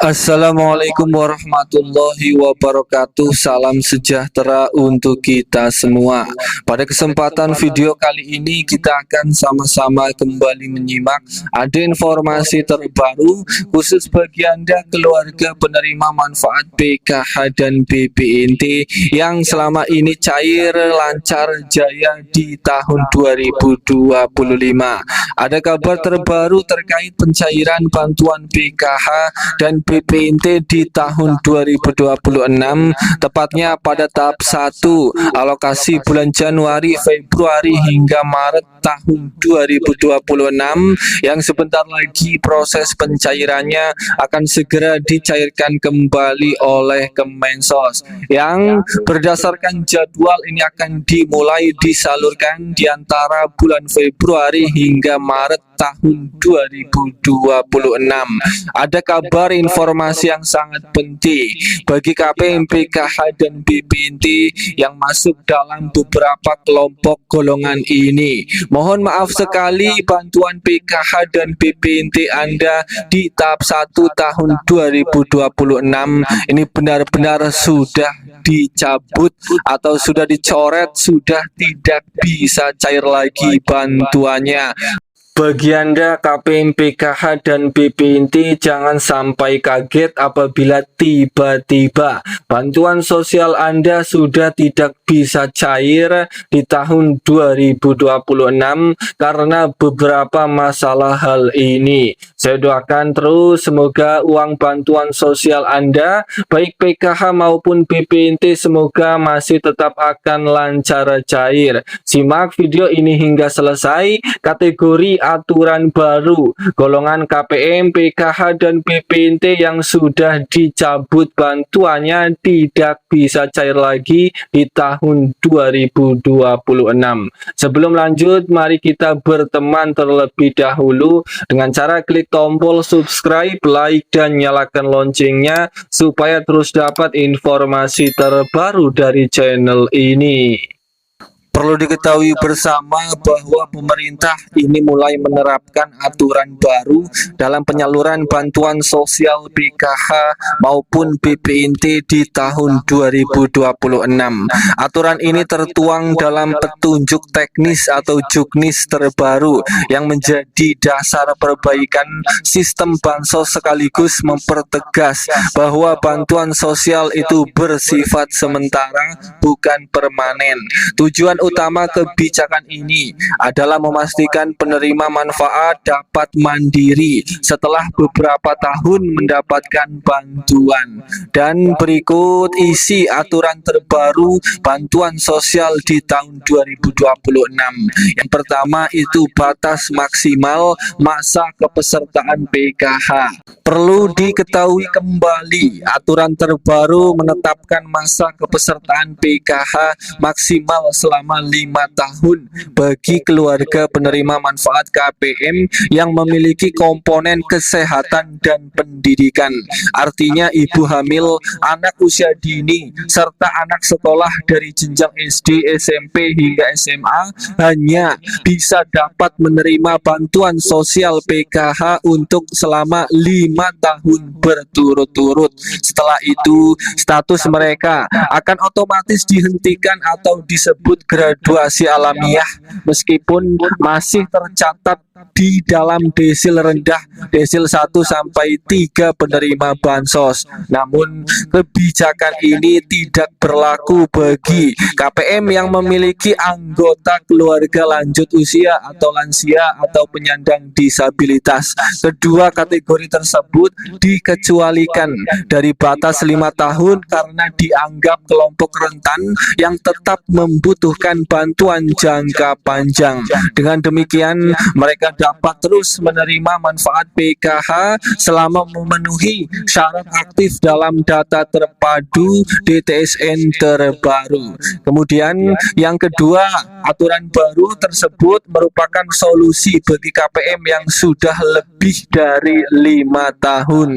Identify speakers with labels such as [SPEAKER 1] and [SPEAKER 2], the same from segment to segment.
[SPEAKER 1] Assalamualaikum warahmatullahi wabarakatuh. Salam sejahtera untuk kita semua. Pada kesempatan video kali ini kita akan sama-sama kembali menyimak ada informasi terbaru khusus bagi Anda keluarga penerima manfaat PKH dan BPNT yang selama ini cair lancar jaya di tahun 2025. Ada kabar terbaru terkait pencairan bantuan PKH dan BPNT di tahun 2026, tepatnya pada tahap 1 alokasi bulan Januari, Februari hingga Maret tahun 2026 yang sebentar lagi proses pencairannya akan segera dicairkan kembali oleh Kemensos, yang berdasarkan jadwal ini akan dimulai disalurkan di antara bulan Februari hingga Maret tahun 2026. Ada kabar informasi yang sangat penting bagi KPM, PKH dan BPNT yang masuk dalam beberapa kelompok golongan ini. Mohon maaf sekali, bantuan PKH dan BPNT Anda di tahap 1 tahun 2026 ini benar-benar sudah dicabut atau sudah dicoret, sudah tidak bisa cair lagi bantuannya. Bagi Anda KPM, PKH dan BPNT, jangan sampai kaget apabila tiba-tiba bantuan sosial Anda sudah tidak bisa cair di tahun 2026 karena beberapa masalah hal ini. Saya doakan terus semoga uang bantuan sosial Anda baik PKH maupun BPNT semoga masih tetap akan lancar cair. Simak video ini hingga selesai. Kategori aturan baru golongan KPM, PKH dan BPNT yang sudah dicabut bantuannya tidak bisa cair lagi di tahun 2026. Sebelum lanjut, mari kita berteman terlebih dahulu dengan cara klik tombol subscribe, like dan nyalakan loncengnya supaya terus dapat informasi terbaru dari channel ini. Perlu diketahui bersama bahwa pemerintah ini mulai menerapkan aturan baru dalam penyaluran bantuan sosial PKH maupun BPNT di tahun 2026. Aturan ini tertuang dalam petunjuk teknis atau juknis terbaru yang menjadi dasar perbaikan sistem bansos sekaligus mempertegas bahwa bantuan sosial itu bersifat sementara bukan permanen. Tujuan utama kebijakan ini adalah memastikan penerima manfaat dapat mandiri setelah beberapa tahun mendapatkan bantuan. Dan berikut isi aturan terbaru bantuan sosial di tahun 2026. Yang pertama itu batas maksimal masa kepesertaan PKH. Perlu diketahui kembali, aturan terbaru menetapkan masa kepesertaan PKH maksimal selama 5 tahun bagi keluarga penerima manfaat KPM yang memiliki komponen kesehatan dan pendidikan. Artinya ibu hamil, anak usia dini, serta anak sekolah dari jenjang SD, SMP hingga SMA hanya bisa dapat menerima bantuan sosial PKH untuk selama 5 tahun berturut-turut. Setelah itu, status mereka akan otomatis dihentikan atau disebut graduasi alamiah meskipun masih tercatat di dalam desil rendah, desil 1 sampai 3 penerima bansos. Namun kebijakan ini tidak berlaku bagi KPM yang memiliki anggota keluarga lanjut usia atau lansia atau penyandang disabilitas. Kedua kategori tersebut dikecualikan dari batas 5 tahun karena dianggap kelompok rentan yang tetap membutuhkan bantuan jangka panjang. Dengan demikian, mereka dapat terus menerima manfaat PKH selama memenuhi syarat aktif dalam data terpadu DTSN terbaru. Kemudian yang kedua, aturan baru tersebut merupakan solusi bagi KPM yang sudah lebih lebih dari 5 tahun.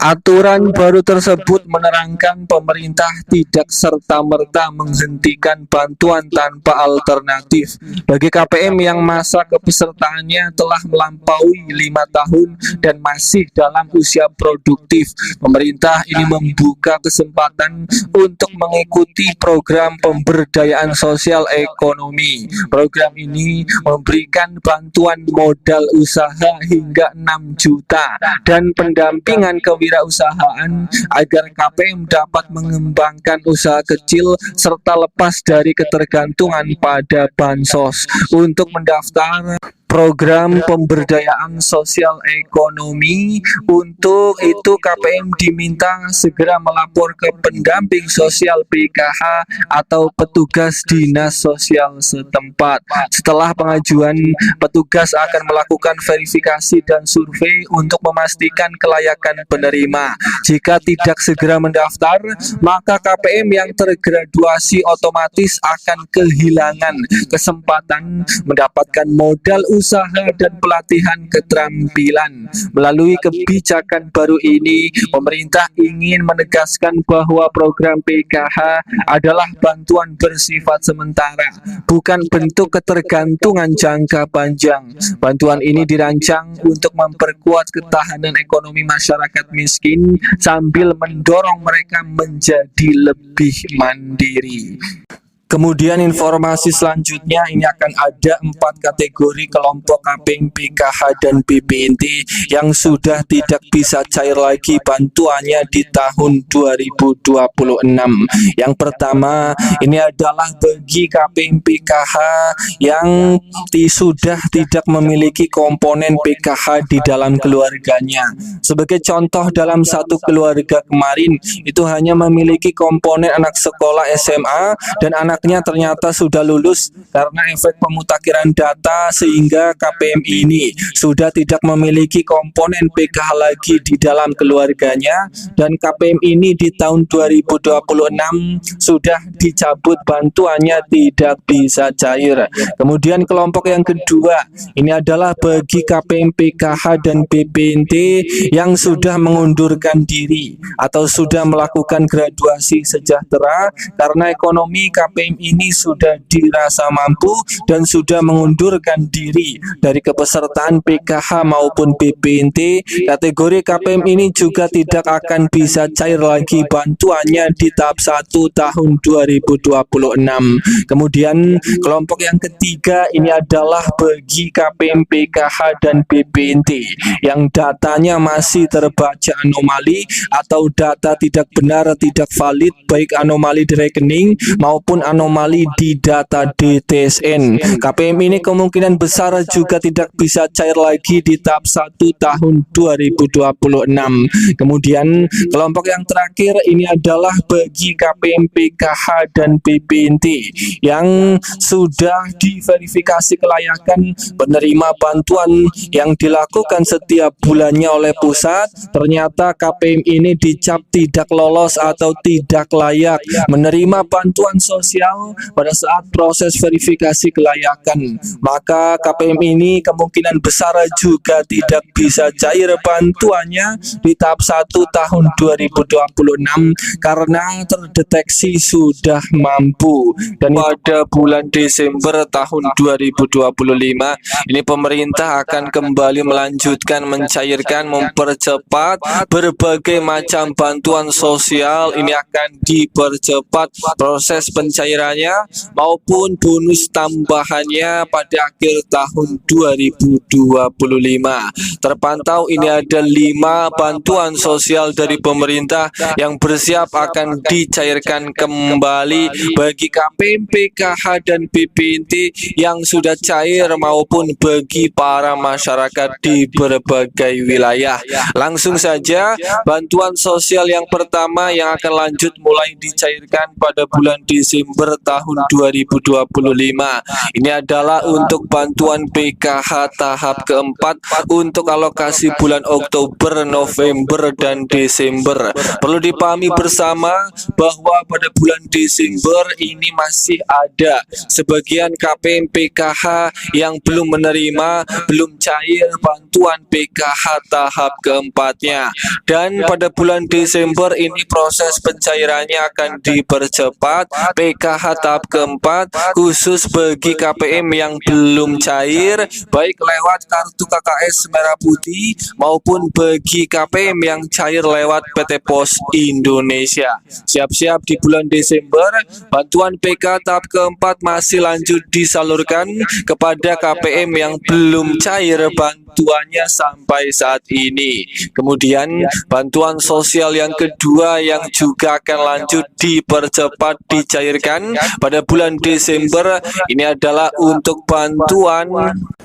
[SPEAKER 1] Aturan baru tersebut menerangkan pemerintah tidak serta-merta menghentikan bantuan tanpa alternatif bagi KPM yang masa kepesertaannya telah melampaui 5 tahun dan masih dalam usia produktif. Pemerintah ini membuka kesempatan untuk mengikuti program pemberdayaan sosial ekonomi. Program ini memberikan bantuan modal usaha hingga 6 juta dan pendampingan kewirausahaan agar KPM dapat mengembangkan usaha kecil serta lepas dari ketergantungan pada bansos. Untuk mendaftar program pemberdayaan sosial ekonomi, untuk itu KPM diminta segera melapor ke pendamping sosial PKH atau petugas dinas sosial setempat. Setelah pengajuan, petugas akan melakukan verifikasi dan survei untuk memastikan kelayakan penerima. Jika tidak segera mendaftar, maka KPM yang tergraduasi otomatis akan kehilangan kesempatan mendapatkan modal usaha dan pelatihan keterampilan. Melalui kebijakan baru ini, pemerintah ingin menegaskan bahwa program PKH adalah bantuan bersifat sementara, bukan bentuk ketergantungan jangka panjang. Bantuan ini dirancang untuk memperkuat ketahanan ekonomi masyarakat miskin sambil mendorong mereka menjadi lebih mandiri. Kemudian informasi selanjutnya ini akan ada 4 kategori kelompok KPM, PKH, dan BPNT yang sudah tidak bisa cair lagi bantuannya di tahun 2026. Yang pertama ini adalah bagi KPM PKH yang sudah tidak memiliki komponen PKH di dalam keluarganya. Sebagai contoh, dalam satu keluarga kemarin itu hanya memiliki komponen anak sekolah SMA dan anak ternyata sudah lulus. Karena efek pemutakhiran data sehingga KPM ini sudah tidak memiliki komponen PKH lagi di dalam keluarganya, dan KPM ini di tahun 2026 sudah dicabut bantuannya, tidak bisa cair. Kemudian kelompok yang kedua ini adalah bagi KPM PKH dan BPNT yang sudah mengundurkan diri atau sudah melakukan graduasi sejahtera karena ekonomi KPM ini sudah dirasa mampu dan sudah mengundurkan diri dari kepesertaan PKH maupun BPNT. Kategori KPM ini juga tidak akan bisa cair lagi bantuannya di tahap 1 tahun 2026. Kemudian kelompok yang ketiga ini adalah bagi KPM PKH dan BPNT yang datanya masih terbaca anomali atau data tidak benar, tidak valid, baik anomali di rekening maupun anomali di data DTSN. KPM ini kemungkinan besar juga tidak bisa cair lagi di tahap 1 tahun 2026. Kemudian kelompok yang terakhir ini adalah bagi KPM PKH dan BPNT yang sudah diverifikasi kelayakan penerima bantuan yang dilakukan setiap bulannya oleh pusat. Ternyata KPM ini dicap tidak lolos atau tidak layak menerima bantuan sosial pada saat proses verifikasi kelayakan. Maka KPM ini kemungkinan besar juga tidak bisa cair bantuannya di tahap 1 tahun 2026 karena terdeteksi sudah mampu. Dan pada bulan Desember tahun 2025 ini pemerintah akan kembali melanjutkan mencairkan, mempercepat berbagai macam bantuan sosial. Ini akan dipercepat proses pencairannya maupun bonus tambahannya pada akhir tahun 2025. Terpantau ini ada 5 bantuan sosial dari pemerintah yang bersiap akan dicairkan kembali bagi KPM, PKH, dan BPNT yang sudah cair maupun bagi para masyarakat di berbagai wilayah. Langsung saja, bantuan sosial yang pertama yang akan lanjut mulai dicairkan pada bulan Desember Desember tahun 2025. Ini adalah untuk bantuan PKH tahap keempat untuk alokasi bulan Oktober, November, dan Desember. Perlu dipahami bersama bahwa pada bulan Desember ini masih ada sebagian KPM PKH yang belum menerima, belum cair bantuan PKH tahap keempatnya. Dan pada bulan Desember ini proses pencairannya akan dipercepat. PKH tahap keempat khusus bagi KPM yang belum cair, baik lewat kartu KKS Merah Putih maupun bagi KPM yang cair lewat PT Pos Indonesia. Siap-siap di bulan Desember, bantuan PKH tahap keempat masih lanjut disalurkan kepada KPM yang belum cair bantuannya sampai saat ini. Kemudian bantuan sosial yang kedua yang juga akan lanjut dipercepat dicairkan pada bulan Desember ini adalah untuk bantuan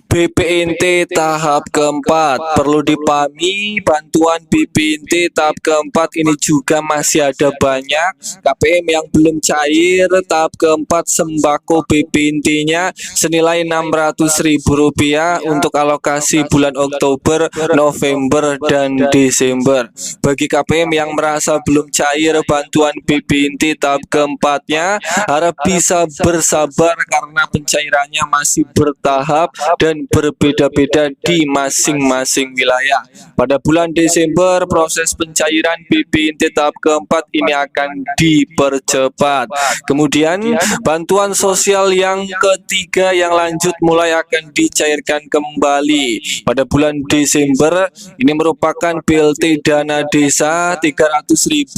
[SPEAKER 1] BPNT tahap keempat. Perlu dipahami bantuan BPNT tahap keempat ini juga masih ada banyak KPM yang belum cair tahap keempat sembako BPNT-nya senilai Rp600.000 untuk alokasi bulan Oktober, November, dan Desember. Bagi KPM yang merasa belum cair bantuan BPNT tahap keempatnya, harap bisa bersabar karena pencairannya masih bertahap dan berbeda-beda di masing-masing wilayah. Pada bulan Desember, proses pencairan BPNT tahap keempat ini akan dipercepat. Kemudian, bantuan sosial yang ketiga yang lanjut mulai akan dicairkan kembali. Pada bulan Desember, ini merupakan BLT dana desa Rp300.000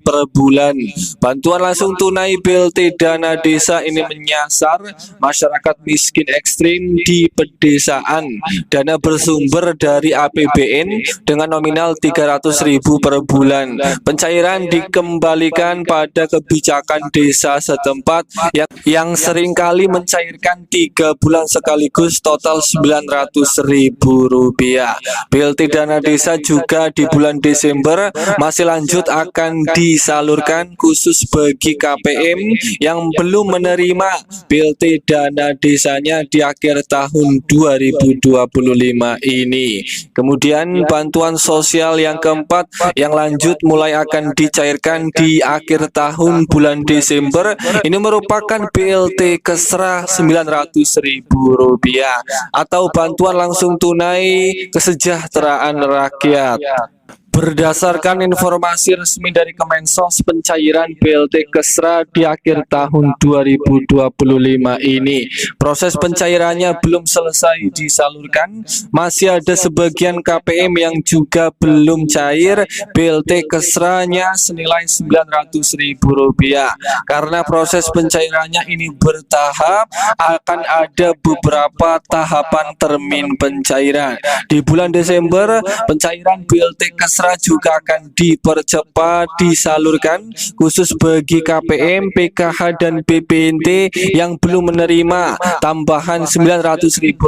[SPEAKER 1] per bulan. Bantuan langsung tunai BLT dana desa ini menyasar masyarakat miskin ekstrim di pedesaan. Dana bersumber dari APBN dengan nominal Rp300.000 per bulan. Pencairan dikembalikan pada kebijakan desa setempat yang seringkali mencairkan 3 bulan sekaligus total Rp900.000. BLT dana desa juga di bulan Desember masih lanjut akan disalurkan khusus bagi KPM yang belum menerima BLT dana desanya di akhir tahun 2025 ini. Kemudian bantuan sosial yang keempat yang lanjut mulai akan dicairkan di akhir tahun bulan Desember. Ini merupakan BLT Kesra Rp900.000 atau bantuan langsung tunai kesejahteraan rakyat. Berdasarkan informasi resmi dari Kemensos, pencairan BLT Kesra di akhir tahun 2025 ini, proses pencairannya belum selesai disalurkan. Masih ada sebagian KPM yang juga belum cair BLT Kesranya senilai Rp900.000. Karena proses pencairannya ini bertahap, akan ada beberapa tahapan termin pencairan. Di bulan Desember, pencairan BLT Kesra juga akan dipercepat disalurkan khusus bagi KPM, PKH, dan BPNT yang belum menerima tambahan Rp900.000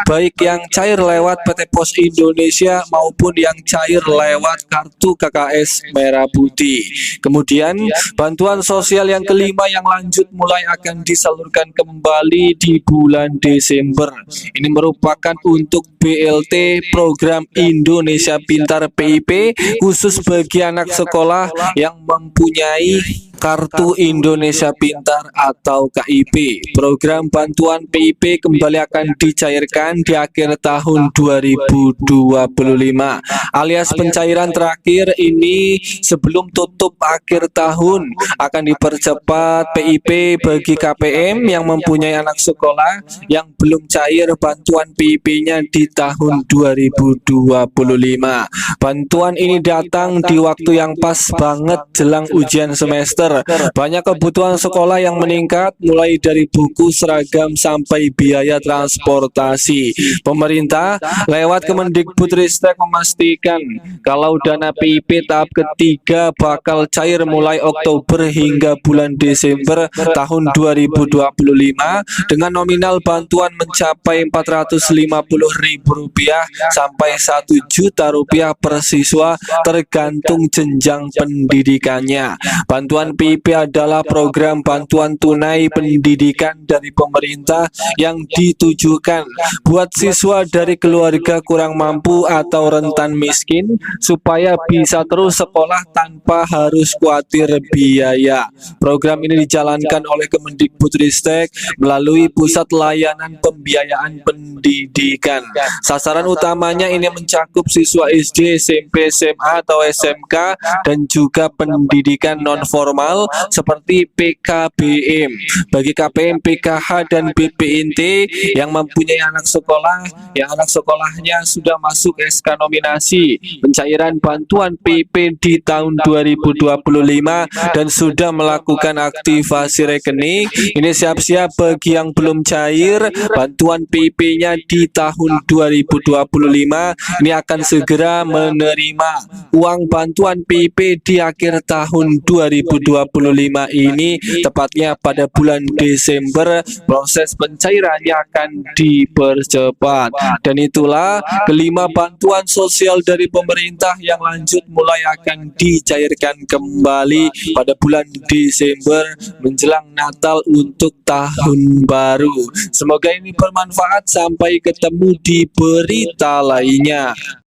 [SPEAKER 1] baik yang cair lewat PT Pos Indonesia maupun yang cair lewat kartu KKS Merah Putih. Kemudian bantuan sosial yang kelima yang lanjut mulai akan disalurkan kembali di bulan Desember. Ini merupakan untuk BLT program Indonesia Pintar PIP khusus bagi anak sekolah yang mempunyai Kartu Indonesia Pintar atau KIP. Program bantuan PIP kembali akan dicairkan di akhir tahun 2025 alias pencairan terakhir ini sebelum tutup akhir tahun akan dipercepat PIP bagi KPM yang mempunyai anak sekolah yang belum cair bantuan PIP-nya di tahun 2025. Bantuan ini datang di waktu yang pas banget jelang ujian semester. Banyak kebutuhan sekolah yang meningkat mulai dari buku, seragam, sampai biaya transportasi. Pemerintah lewat Kemendikbudristek memastikan kalau dana PIP tahap ketiga bakal cair mulai Oktober hingga bulan Desember tahun 2025 dengan nominal bantuan mencapai Rp450.000 sampai Rp1 juta per siswa tergantung jenjang pendidikannya. Bantuan PIP adalah program bantuan tunai pendidikan dari pemerintah yang ditujukan buat siswa dari keluarga kurang mampu atau rentan miskin supaya bisa terus sekolah tanpa harus khawatir biaya. Program ini dijalankan oleh Kemendikbudristek melalui Pusat Layanan Pembiayaan Pendidikan. Sasaran utamanya ini mencakup siswa SD, SMP, SMA atau SMK dan juga pendidikan non-formal seperti PKBM. Bagi KPM, PKH, dan BPNT yang mempunyai anak sekolah, yang anak sekolahnya sudah masuk SK nominasi pencairan bantuan PIP di tahun 2025 dan sudah melakukan aktivasi rekening, ini siap-siap bagi yang belum cair bantuan PIP-nya di tahun 2025, ini akan segera menerima uang bantuan PIP di akhir tahun 2025 ini, tepatnya pada bulan Desember. Proses pencairannya akan dipercepat. Dan itulah kelima bantuan sosial dari pemerintah yang lanjut mulai akan dicairkan kembali pada bulan Desember menjelang Natal untuk tahun baru. Semoga ini bermanfaat. Sampai ketemu di berita lainnya.